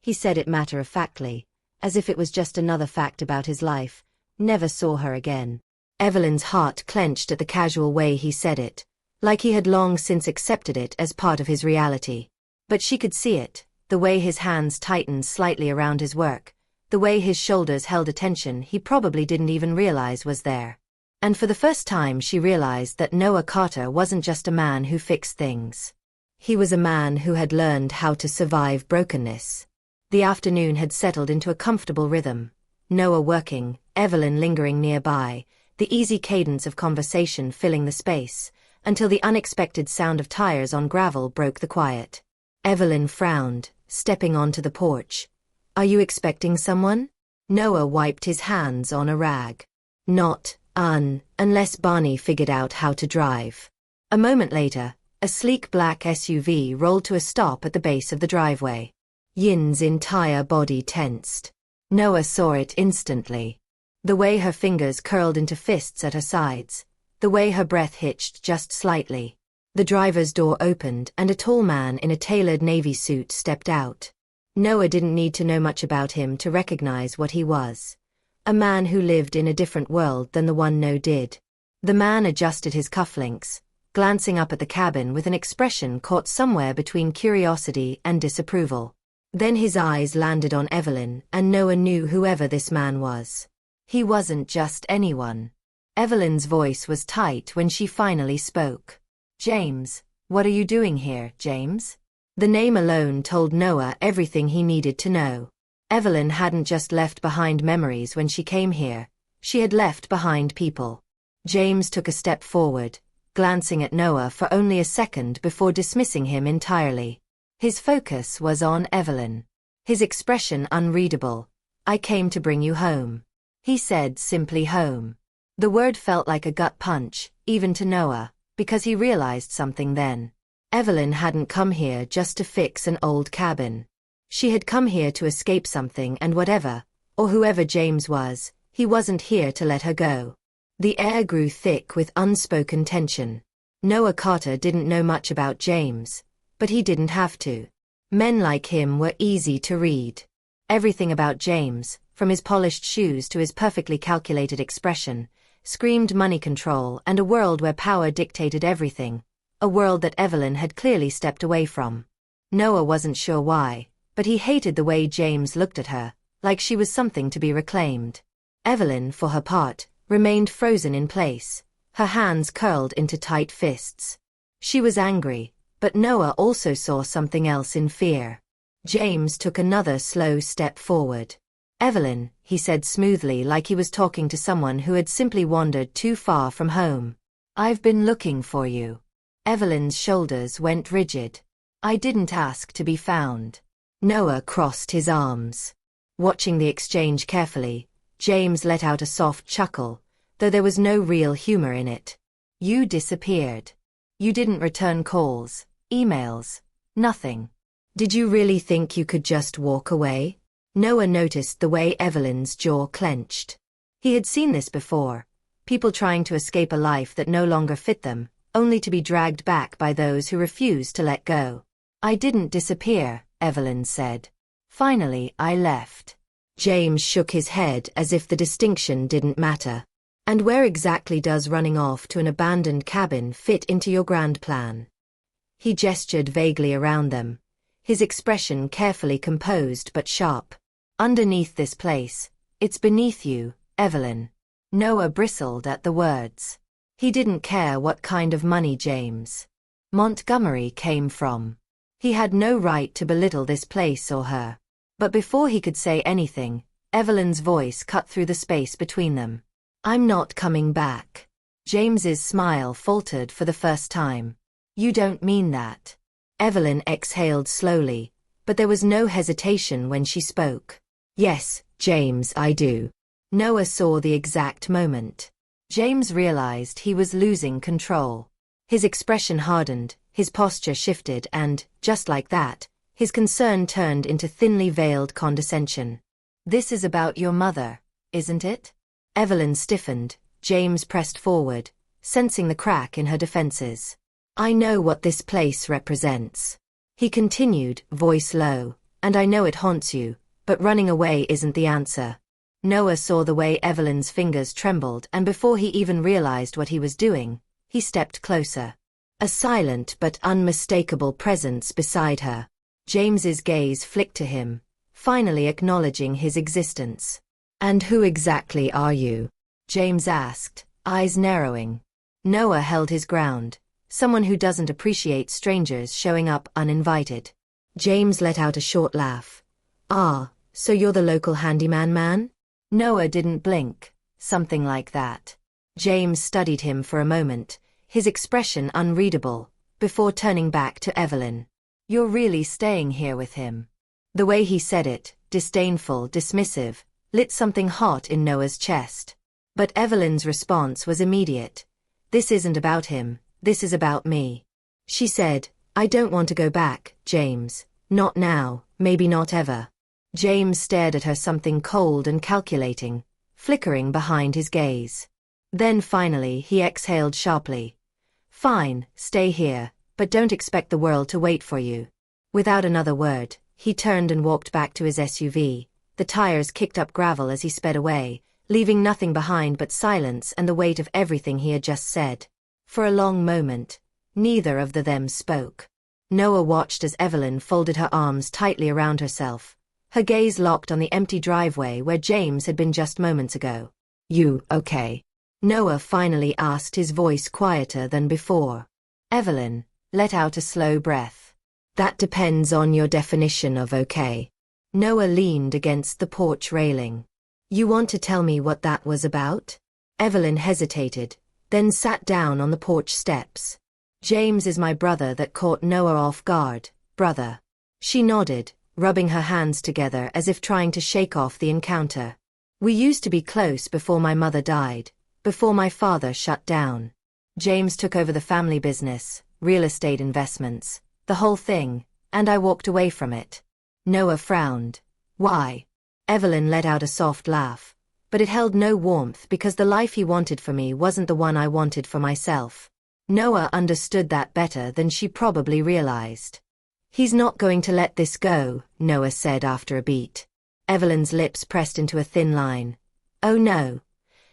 He said it matter-of-factly, as if it was just another fact about his life. "Never saw her again." Evelyn's heart clenched at the casual way he said it, like he had long since accepted it as part of his reality. But she could see it, the way his hands tightened slightly around his work, the way his shoulders held a tension he probably didn't even realize was there. And for the first time she realized that Noah Carter wasn't just a man who fixed things. He was a man who had learned how to survive brokenness. The afternoon had settled into a comfortable rhythm. Noah working, Evelyn lingering nearby, the easy cadence of conversation filling the space, until the unexpected sound of tires on gravel broke the quiet. Evelyn frowned, stepping onto the porch. "Are you expecting someone?" Noah wiped his hands on a rag. "Not, unless Barney figured out how to drive." A moment later, a sleek black SUV rolled to a stop at the base of the driveway. Yin's entire body tensed. Noah saw it instantly. The way her fingers curled into fists at her sides, the way her breath hitched just slightly. The driver's door opened and a tall man in a tailored navy suit stepped out. Noah didn't need to know much about him to recognize what he was. A man who lived in a different world than the one No did. The man adjusted his cufflinks, glancing up at the cabin with an expression caught somewhere between curiosity and disapproval. Then his eyes landed on Evelyn, and Noah knew whoever this man was. He wasn't just anyone. Evelyn's voice was tight when she finally spoke. "James, what are you doing here, James?" The name alone told Noah everything he needed to know. Evelyn hadn't just left behind memories when she came here, she had left behind people. James took a step forward, glancing at Noah for only a second before dismissing him entirely. His focus was on Evelyn. His expression unreadable. "I came to bring you home." He said simply home. The word felt like a gut punch, even to Noah, because he realized something then. Evelyn hadn't come here just to fix an old cabin. She had come here to escape something, and whatever, or whoever James was, he wasn't here to let her go. The air grew thick with unspoken tension. Noah Carter didn't know much about James, but he didn't have to. Men like him were easy to read. Everything about James, from his polished shoes to his perfectly calculated expression, screamed money control and a world where power dictated everything, a world that Evelyn had clearly stepped away from. Noah wasn't sure why, but he hated the way James looked at her, like she was something to be reclaimed. Evelyn, for her part, remained frozen in place, her hands curled into tight fists. She was angry, but Noah also saw something else in fear. James took another slow step forward. "Evelyn," he said smoothly, like he was talking to someone who had simply wandered too far from home. "I've been looking for you." Evelyn's shoulders went rigid. "I didn't ask to be found." Noah crossed his arms. Watching the exchange carefully, James let out a soft chuckle, though there was no real humor in it. "You disappeared. You didn't return calls, emails, nothing. Did you really think you could just walk away?" Noah noticed the way Evelyn's jaw clenched. He had seen this before, people trying to escape a life that no longer fit them, only to be dragged back by those who refused to let go. "I didn't disappear," Evelyn said. "Finally, I left." James shook his head as if the distinction didn't matter. "And where exactly does running off to an abandoned cabin fit into your grand plan?" He gestured vaguely around them, his expression carefully composed but sharp. "Underneath this place, it's beneath you, Evelyn." Noah bristled at the words. He didn't care what kind of money James Montgomery came from. He had no right to belittle this place or her. But before he could say anything, Evelyn's voice cut through the space between them. "I'm not coming back." James's smile faltered for the first time. "You don't mean that." Evelyn exhaled slowly, but there was no hesitation when she spoke. "Yes, James, I do." Noah saw the exact moment. James realized he was losing control. His expression hardened, his posture shifted, and, just like that, his concern turned into thinly veiled condescension. "This is about your mother, isn't it?" Evelyn stiffened. James pressed forward, sensing the crack in her defenses. "I know what this place represents," he continued, voice low, "and I know it haunts you, but running away isn't the answer." Noah saw the way Evelyn's fingers trembled, and before he even realized what he was doing, he stepped closer. A silent but unmistakable presence beside her. James's gaze flicked to him, finally acknowledging his existence. "And who exactly are you?" James asked, eyes narrowing. Noah held his ground, someone who doesn't appreciate strangers showing up uninvited. James let out a short laugh. "Ah, so you're the local handyman man?" Noah didn't blink. "Something like that." James studied him for a moment, his expression unreadable, before turning back to Evelyn. "You're really staying here with him?" The way he said it, disdainful, dismissive, lit something hot in Noah's chest. But Evelyn's response was immediate. "This isn't about him, this is about me." She said, "I don't want to go back, James. Not now, maybe not ever." James stared at her, something cold and calculating, flickering behind his gaze. Then finally he exhaled sharply. "Fine, stay here, but don't expect the world to wait for you." Without another word, he turned and walked back to his SUV. The tires kicked up gravel as he sped away, leaving nothing behind but silence and the weight of everything he had just said. For a long moment, Neither of them spoke. Noah watched as Evelyn folded her arms tightly around herself, her gaze locked on the empty driveway where James had been just moments ago. "You okay?" Noah finally asked, his voice quieter than before. Evelyn let out a slow breath. "That depends on your definition of okay." Noah leaned against the porch railing. "You want to tell me what that was about?" Evelyn hesitated, then sat down on the porch steps. "James is my brother." That caught Noah off guard. "Brother?" She nodded, rubbing her hands together as if trying to shake off the encounter. "We used to be close before my mother died, before my father shut down. James took over the family business, real estate investments, the whole thing, and I walked away from it." Noah frowned. "Why?" Evelyn let out a soft laugh, but it held no warmth because the life he wanted for me wasn't the one I wanted for myself. Noah understood that better than she probably realized. "He's not going to let this go," Noah said after a beat. Evelyn's lips pressed into a thin line. "Oh no."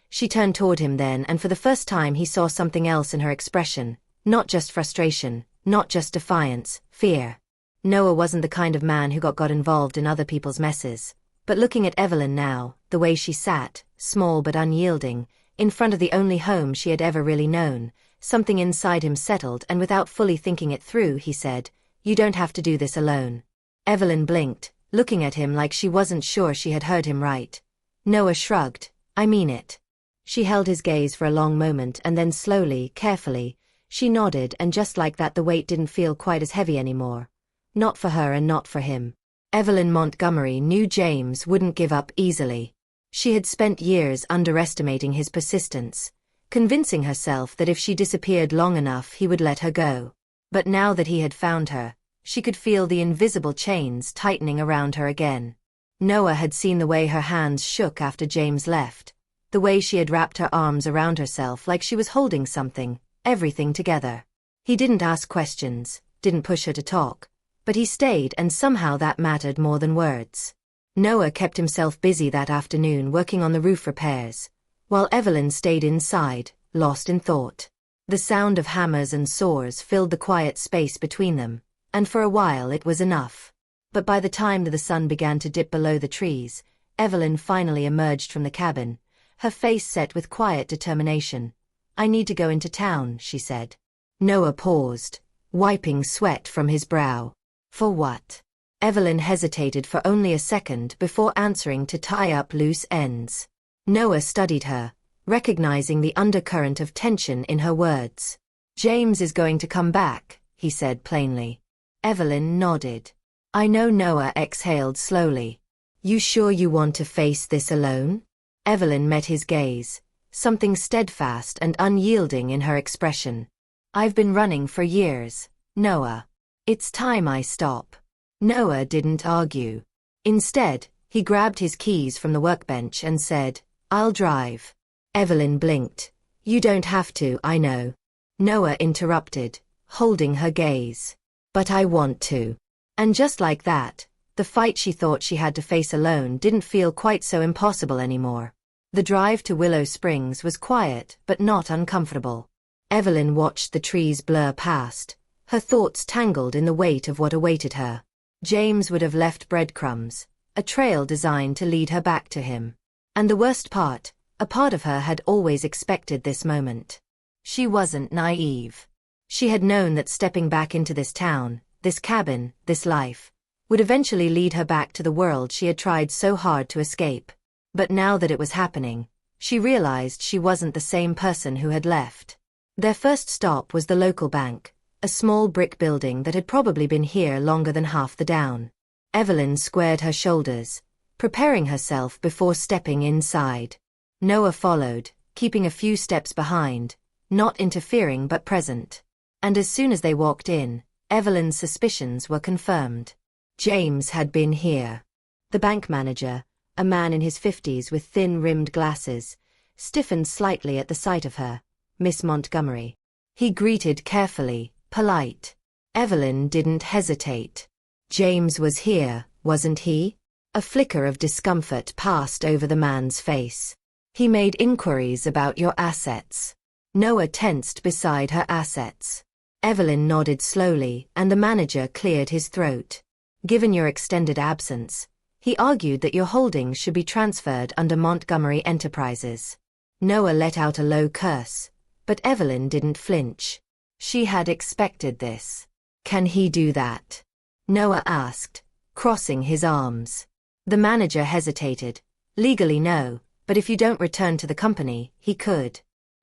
She turned toward him then, and for the first time he saw something else in her expression, not just frustration, not just defiance, fear. Noah wasn't the kind of man who got involved in other people's messes, but looking at Evelyn now, the way she sat, small but unyielding, in front of the only home she had ever really known, something inside him settled, and without fully thinking it through, he said, "You don't have to do this alone." Evelyn blinked, looking at him like she wasn't sure she had heard him right. Noah shrugged. "I mean it." She held his gaze for a long moment, and then slowly, carefully, she nodded, and just like that the weight didn't feel quite as heavy anymore. Not for her and not for him. Evelyn Montgomery knew James wouldn't give up easily. She had spent years underestimating his persistence, convincing herself that if she disappeared long enough he would let her go. But now that he had found her, she could feel the invisible chains tightening around her again. Noah had seen the way her hands shook after James left, the way she had wrapped her arms around herself like she was holding something, everything together. He didn't ask questions, didn't push her to talk, but he stayed, and somehow that mattered more than words. Noah kept himself busy that afternoon working on the roof repairs, while Evelyn stayed inside, lost in thought. The sound of hammers and saws filled the quiet space between them, and for a while it was enough. But by the time the sun began to dip below the trees, Evelyn finally emerged from the cabin, her face set with quiet determination. "I need to go into town," she said. Noah paused, wiping sweat from his brow. "For what?" Evelyn hesitated for only a second before answering, "To tie up loose ends." Noah studied her, recognizing the undercurrent of tension in her words. "James is going to come back," he said plainly. Evelyn nodded. "I know." Noah exhaled slowly. "You sure you want to face this alone?" Evelyn met his gaze, something steadfast and unyielding in her expression. "I've been running for years, Noah. It's time I stop." Noah didn't argue. Instead, he grabbed his keys from the workbench and said, "I'll drive." Evelyn blinked. "You don't have to, I know." Noah interrupted, holding her gaze. "But I want to." And just like that, the fight she thought she had to face alone didn't feel quite so impossible anymore. The drive to Willow Springs was quiet but not uncomfortable. Evelyn watched the trees blur past, her thoughts tangled in the weight of what awaited her. James would have left breadcrumbs, a trail designed to lead her back to him. And the worst part, a part of her had always expected this moment. She wasn't naive. She had known that stepping back into this town, this cabin, this life, would eventually lead her back to the world she had tried so hard to escape. But now that it was happening, she realized she wasn't the same person who had left. Their first stop was the local bank, a small brick building that had probably been here longer than half the down. Evelyn squared her shoulders, preparing herself before stepping inside. Noah followed, keeping a few steps behind, not interfering but present. And as soon as they walked in, Evelyn's suspicions were confirmed. James had been here. The bank manager, a man in his 50s with thin-rimmed glasses, stiffened slightly at the sight of her. "Miss Montgomery." He greeted carefully, polite. Evelyn didn't hesitate. James was here, wasn't he? A flicker of discomfort passed over the man's face. "He made inquiries about your assets." Noah tensed beside her. "Assets?" Evelyn nodded slowly, and the manager cleared his throat. Given your extended absence, he argued that your holdings should be transferred under Montgomery Enterprises. Noah let out a low curse, but Evelyn didn't flinch. She had expected this. Can he do that? Noah asked, crossing his arms. The manager hesitated. Legally no, but if you don't return to the company, he could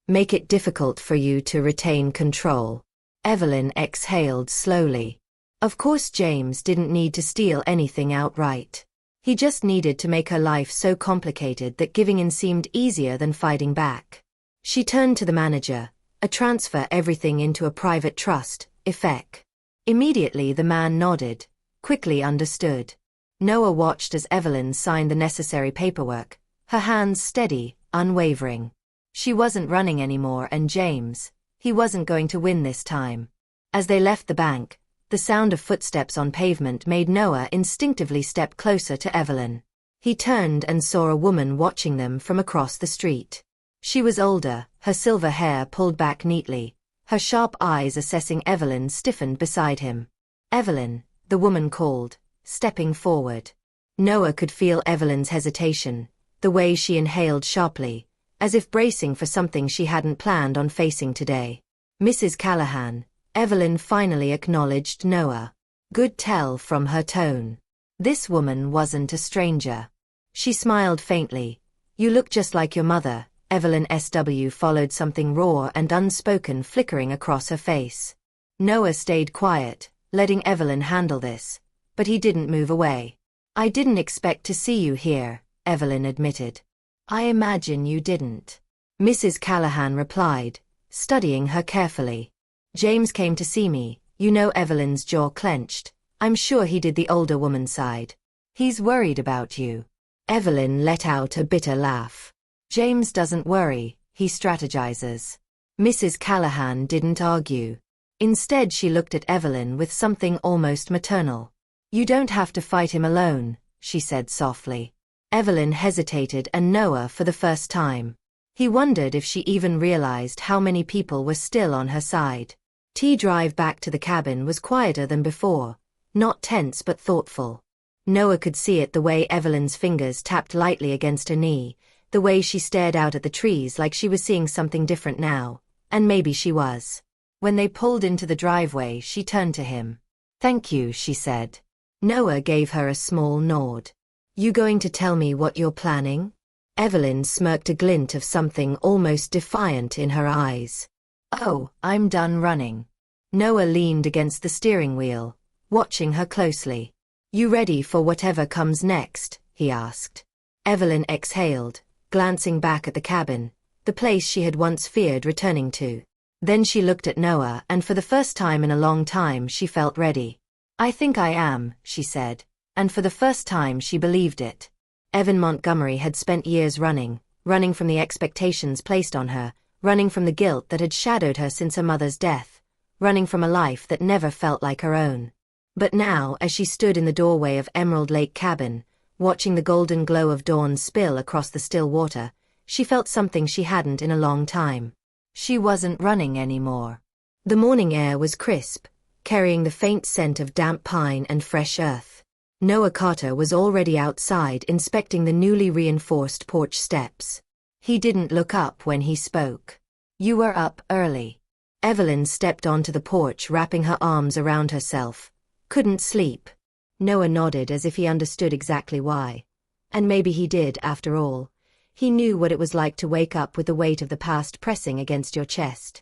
make it difficult for you to retain control. Evelyn exhaled slowly. Of course James didn't need to steal anything outright. He just needed to make her life so complicated that giving in seemed easier than fighting back. She turned to the manager, transfer everything into a private trust, effect. Immediately the man nodded, quickly understood. Noah watched as Evelyn signed the necessary paperwork, her hands steady, unwavering. She wasn't running anymore, and James, he wasn't going to win this time. As they left the bank, the sound of footsteps on pavement made Noah instinctively step closer to Evelyn. He turned and saw a woman watching them from across the street. She was older, her silver hair pulled back neatly, her sharp eyes assessing Evelyn stiffened beside him. Evelyn, the woman called, stepping forward. Noah could feel Evelyn's hesitation, the way she inhaled sharply, as if bracing for something she hadn't planned on facing today. Mrs. Callahan, Evelyn finally acknowledged Noah. Good tell from her tone. This woman wasn't a stranger. She smiled faintly. You look just like your mother. Evelyn SW followed something raw and unspoken flickering across her face. Noah stayed quiet, letting Evelyn handle this, but he didn't move away. I didn't expect to see you here, Evelyn admitted. I imagine you didn't. Mrs. Callahan replied, studying her carefully. James came to see me. Evelyn's jaw clenched. I'm sure he did. The older woman sighed. He's worried about you. Evelyn let out a bitter laugh. James doesn't worry, he strategizes. Mrs. Callahan didn't argue. Instead she looked at Evelyn with something almost maternal. You don't have to fight him alone, she said softly. Evelyn hesitated, and Noah for the first time. He wondered if she even realized how many people were still on her side. Drive back to the cabin was quieter than before, not tense but thoughtful. Noah could see it, the way Evelyn's fingers tapped lightly against her knee, the way she stared out at the trees like she was seeing something different now, and maybe she was. When they pulled into the driveway, she turned to him. Thank you, she said. Noah gave her a small nod. You going to tell me what you're planning? Evelyn smirked, a glint of something almost defiant in her eyes. Oh, I'm done running. Noah leaned against the steering wheel, watching her closely. You ready for whatever comes next? He asked. Evelyn exhaled, glancing back at the cabin, the place she had once feared returning to. Then she looked at Noah, and for the first time in a long time she felt ready. I think I am, she said, and for the first time she believed it. Evan Montgomery had spent years running from the expectations placed on her, running from the guilt that had shadowed her since her mother's death, running from a life that never felt like her own. But now, as she stood in the doorway of Emerald Lake cabin, watching the golden glow of dawn spill across the still water, she felt something she hadn't in a long time. She wasn't running anymore. The morning air was crisp, carrying the faint scent of damp pine and fresh earth. Noah Carter was already outside inspecting the newly reinforced porch steps. He didn't look up when he spoke. You were up early. Evelyn stepped onto the porch, wrapping her arms around herself. Couldn't sleep. Noah nodded as if he understood exactly why. And maybe he did, after all. He knew what it was like to wake up with the weight of the past pressing against your chest.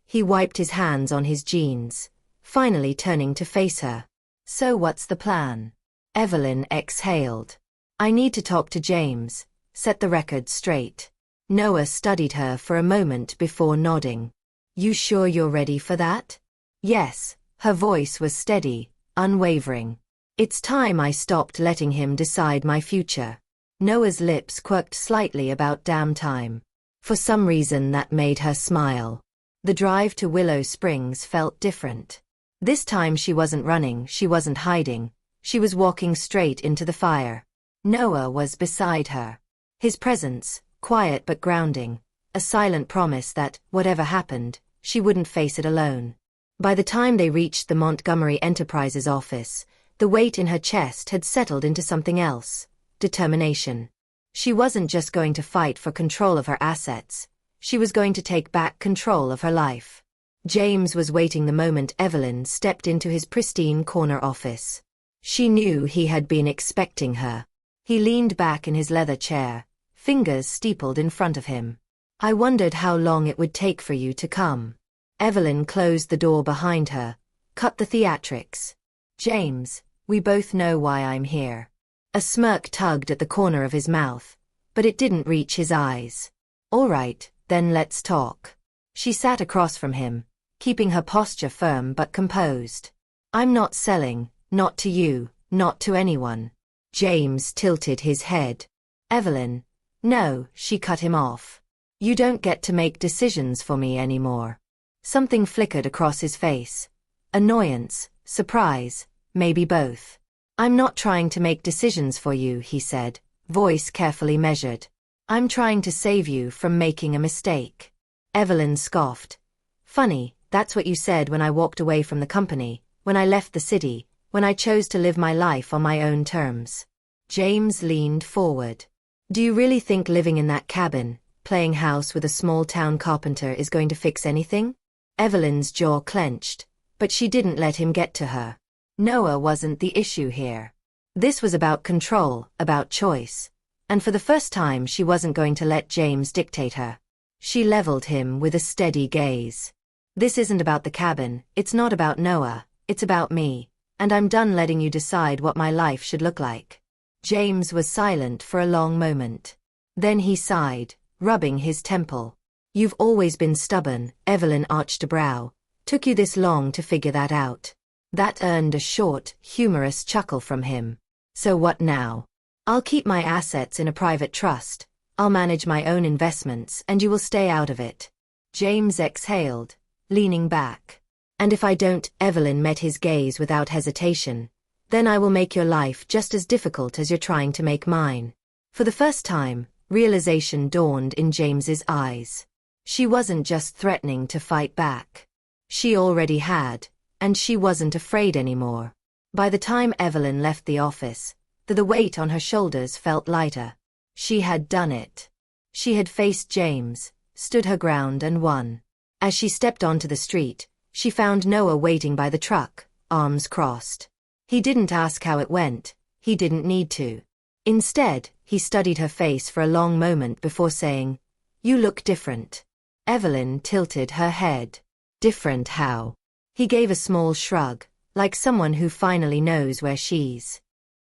He wiped his hands on his jeans, finally turning to face her. So what's the plan? Evelyn exhaled. I need to talk to James, set the record straight. Noah studied her for a moment before nodding. You sure you're ready for that? Yes, her voice was steady, unwavering. It's time I stopped letting him decide my future. Noah's lips quirked slightly. About damn time. For some reason that made her smile. The drive to Willow Springs felt different. This time she wasn't running, she wasn't hiding. She was walking straight into the fire. Noah was beside her. His presence, quiet but grounding, a silent promise that, whatever happened, she wouldn't face it alone. By the time they reached the Montgomery Enterprises office, the weight in her chest had settled into something else: determination. She wasn't just going to fight for control of her assets, she was going to take back control of her life. James was waiting the moment Evelyn stepped into his pristine corner office. She knew he had been expecting her. He leaned back in his leather chair, fingers steepled in front of him. "I wondered how long it would take for you to come." Evelyn closed the door behind her. "Cut the theatrics. James, we both know why I'm here." A smirk tugged at the corner of his mouth, but it didn't reach his eyes. "All right, then let's talk." She sat across from him, keeping her posture firm but composed. "I'm not selling, not to you, not to anyone." James tilted his head. "Evelyn." "No," she cut him off. "You don't get to make decisions for me anymore." Something flickered across his face. Annoyance, surprise, maybe both. "I'm not trying to make decisions for you," he said, voice carefully measured. "I'm trying to save you from making a mistake." Evelyn scoffed. "Funny, that's what you said when I walked away from the company, when I left the city, when I chose to live my life on my own terms." James leaned forward. "Do you really think living in that cabin, playing house with a small-town carpenter is going to fix anything?" Evelyn's jaw clenched, but she didn't let him get to her. Noah wasn't the issue here. This was about control, about choice. And for the first time she wasn't going to let James dictate her. She leveled him with a steady gaze. "This isn't about the cabin, it's not about Noah, it's about me. And I'm done letting you decide what my life should look like." James was silent for a long moment. Then he sighed, rubbing his temple. "You've always been stubborn," Evelyn arched a brow. "Took you this long to figure that out." That earned a short, humorous chuckle from him. "So what now?" "I'll keep my assets in a private trust. I'll manage my own investments and you will stay out of it." James exhaled, leaning back. "And if I don't," Evelyn met his gaze without hesitation, "then I will make your life just as difficult as you're trying to make mine." For the first time, realization dawned in James's eyes. She wasn't just threatening to fight back. She already had, and she wasn't afraid anymore. By the time Evelyn left the office, the weight on her shoulders felt lighter. She had done it. She had faced James, stood her ground and won. As she stepped onto the street, she found Noah waiting by the truck, arms crossed. He didn't ask how it went, he didn't need to. Instead, he studied her face for a long moment before saying, "You look different." Evelyn tilted her head. "Different how?" He gave a small shrug, like someone who finally knows where she's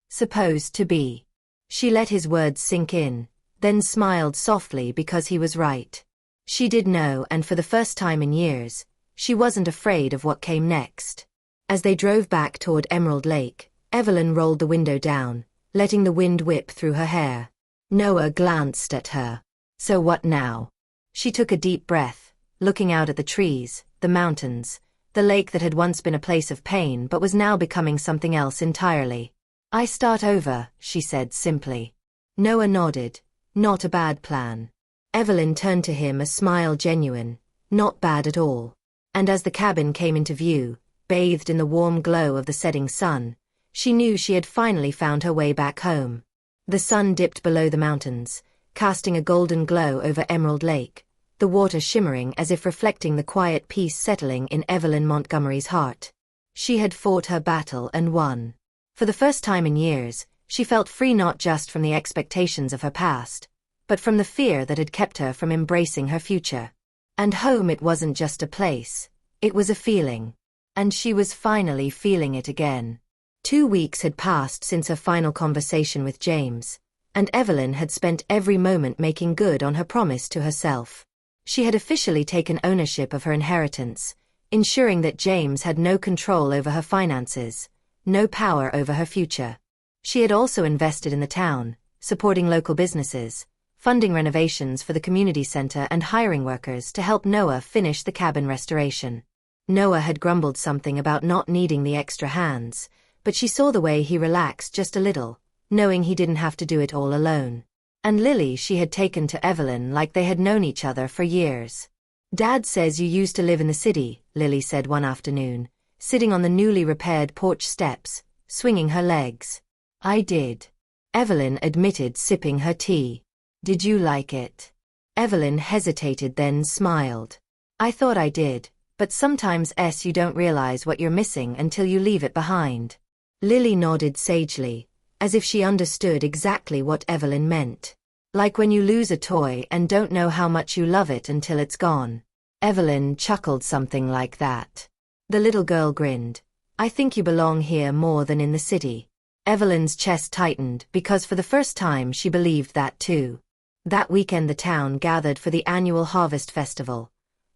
supposed to be. She let his words sink in, then smiled softly because he was right. She did know, and for the first time in years, she wasn't afraid of what came next. As they drove back toward Emerald Lake, Evelyn rolled the window down, letting the wind whip through her hair. Noah glanced at her. "So what now?" She took a deep breath, looking out at the trees, the mountains, the lake that had once been a place of pain but was now becoming something else entirely. "I start over," she said simply. Noah nodded. "Not a bad plan." Evelyn turned to him, a smile genuine. "Not bad at all." And as the cabin came into view, bathed in the warm glow of the setting sun, she knew she had finally found her way back home. The sun dipped below the mountains, casting a golden glow over Emerald Lake, the water shimmering as if reflecting the quiet peace settling in Evelyn Montgomery's heart. She had fought her battle and won. For the first time in years, she felt free not just from the expectations of her past, but from the fear that had kept her from embracing her future. And home, it wasn't just a place, it was a feeling. And she was finally feeling it again. 2 weeks had passed since her final conversation with James, and Evelyn had spent every moment making good on her promise to herself. She had officially taken ownership of her inheritance, ensuring that James had no control over her finances, no power over her future. She had also invested in the town, supporting local businesses, funding renovations for the community center and hiring workers to help Noah finish the cabin restoration. Noah had grumbled something about not needing the extra hands, but she saw the way he relaxed just a little, knowing he didn't have to do it all alone. And Lily she had taken to Evelyn like they had known each other for years. "Dad says you used to live in the city," Lily said one afternoon, sitting on the newly repaired porch steps, swinging her legs. I did. Evelyn admitted, sipping her tea. Did you like it? Evelyn hesitated, then smiled. I thought I did, but sometimes you don't realize what you're missing until you leave it behind. Lily nodded sagely, as if she understood exactly what Evelyn meant. Like when you lose a toy and don't know how much you love it until it's gone. Evelyn chuckled, something like that. The little girl grinned. I think you belong here more than in the city. Evelyn's chest tightened because for the first time she believed that too. That weekend the town gathered for the annual Harvest Festival,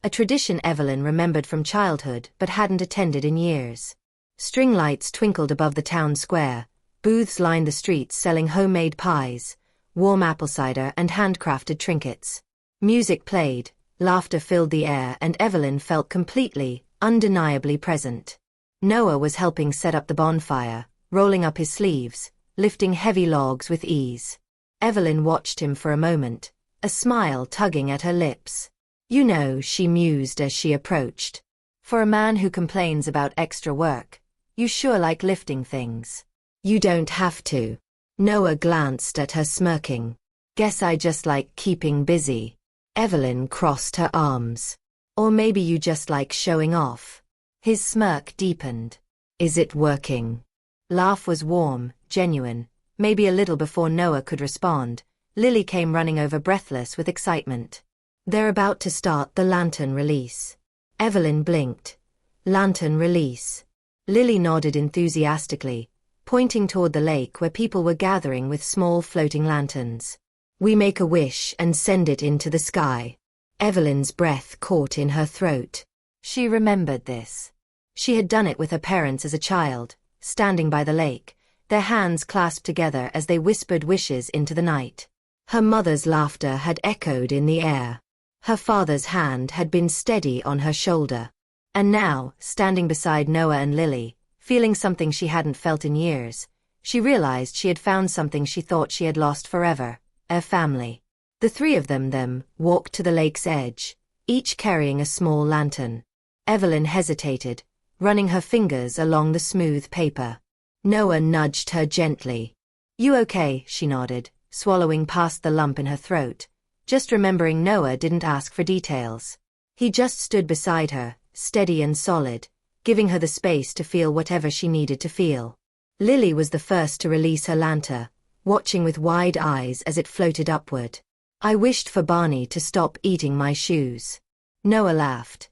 a tradition Evelyn remembered from childhood but hadn't attended in years. String lights twinkled above the town square, booths lined the streets selling homemade pies, warm apple cider and handcrafted trinkets. Music played, laughter filled the air, and Evelyn felt completely, undeniably present. Noah was helping set up the bonfire, rolling up his sleeves, lifting heavy logs with ease. Evelyn watched him for a moment, a smile tugging at her lips. You know, she mused as she approached. For a man who complains about extra work, you sure like lifting things. You don't have to. Noah glanced at her, smirking. Guess I just like keeping busy. Evelyn crossed her arms. Or maybe you just like showing off. His smirk deepened. Is it working? Laugh was warm, genuine. Maybe a little before Noah could respond, Lily came running over, breathless with excitement. They're about to start the lantern release. Evelyn blinked. Lantern release. Lily nodded enthusiastically, pointing toward the lake where people were gathering with small floating lanterns. We make a wish and send it into the sky. Evelyn's breath caught in her throat. She remembered this. She had done it with her parents as a child, standing by the lake, their hands clasped together as they whispered wishes into the night. Her mother's laughter had echoed in the air. Her father's hand had been steady on her shoulder. And now, standing beside Noah and Lily, feeling something she hadn't felt in years, she realized she had found something she thought she had lost forever, a family. The three of them walked to the lake's edge, each carrying a small lantern. Evelyn hesitated, running her fingers along the smooth paper. Noah nudged her gently. You okay? She nodded, swallowing past the lump in her throat, just remembering Noah didn't ask for details. He just stood beside her, steady and solid, giving her the space to feel whatever she needed to feel. Lily was the first to release her lantern, watching with wide eyes as it floated upward. I wished for Barney to stop eating my shoes. Noah laughed.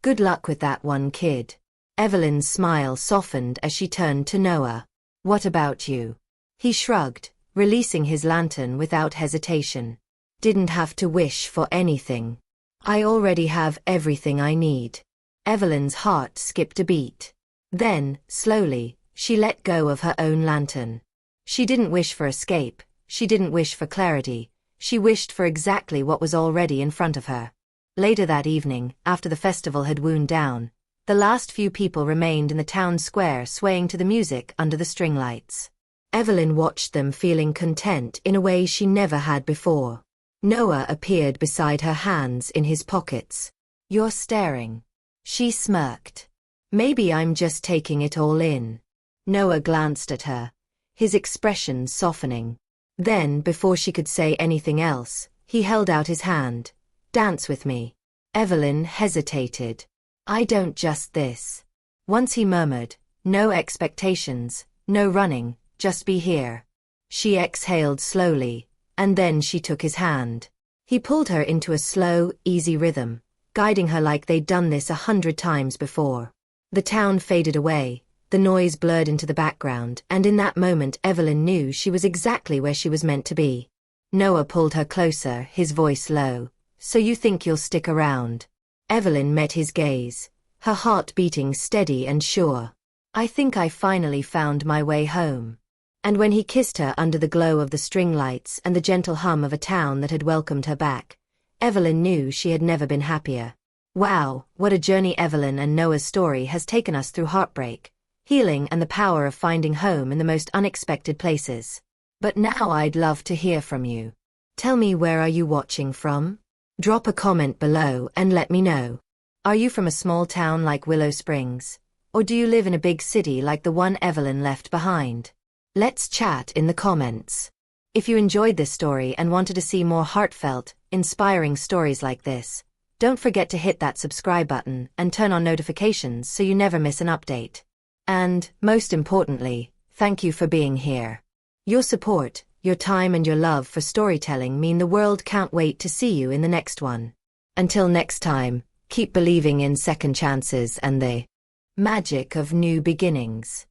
Good luck with that one, kid. Evelyn's smile softened as she turned to Noah. What about you? He shrugged, releasing his lantern without hesitation. Didn't have to wish for anything. I already have everything I need. Evelyn's heart skipped a beat. Then, slowly, she let go of her own lantern. She didn't wish for escape, she didn't wish for clarity, she wished for exactly what was already in front of her. Later that evening, after the festival had wound down, the last few people remained in the town square swaying to the music under the string lights. Evelyn watched them, feeling content in a way she never had before. Noah appeared beside her, hands in his pockets. You're staring. She smirked. Maybe I'm just taking it all in. Noah glanced at her, his expression softening. Then, before she could say anything else, he held out his hand. Dance with me. Evelyn hesitated. I don't just this. Once he murmured, no expectations, no running, just be here. She exhaled slowly, and then she took his hand. He pulled her into a slow, easy rhythm, guiding her like they'd done this 100 times before. The town faded away, the noise blurred into the background, and in that moment Evelyn knew she was exactly where she was meant to be. Noah pulled her closer, his voice low. So you think you'll stick around? Evelyn met his gaze, her heart beating steady and sure. I think I finally found my way home. And when he kissed her under the glow of the string lights and the gentle hum of a town that had welcomed her back, Evelyn knew she had never been happier. Wow, what a journey Evelyn and Noah's story has taken us through: heartbreak, healing, and the power of finding home in the most unexpected places. But now I'd love to hear from you. Tell me, where are you watching from? Drop a comment below and let me know. Are you from a small town like Willow Springs? Or do you live in a big city like the one Evelyn left behind? Let's chat in the comments. If you enjoyed this story and wanted to see more heartfelt, inspiring stories like this, don't forget to hit that subscribe button and turn on notifications so you never miss an update. And, most importantly, thank you for being here. Your support, your time and your love for storytelling mean the world. Can't wait to see you in the next one. Until next time, keep believing in second chances and the magic of new beginnings.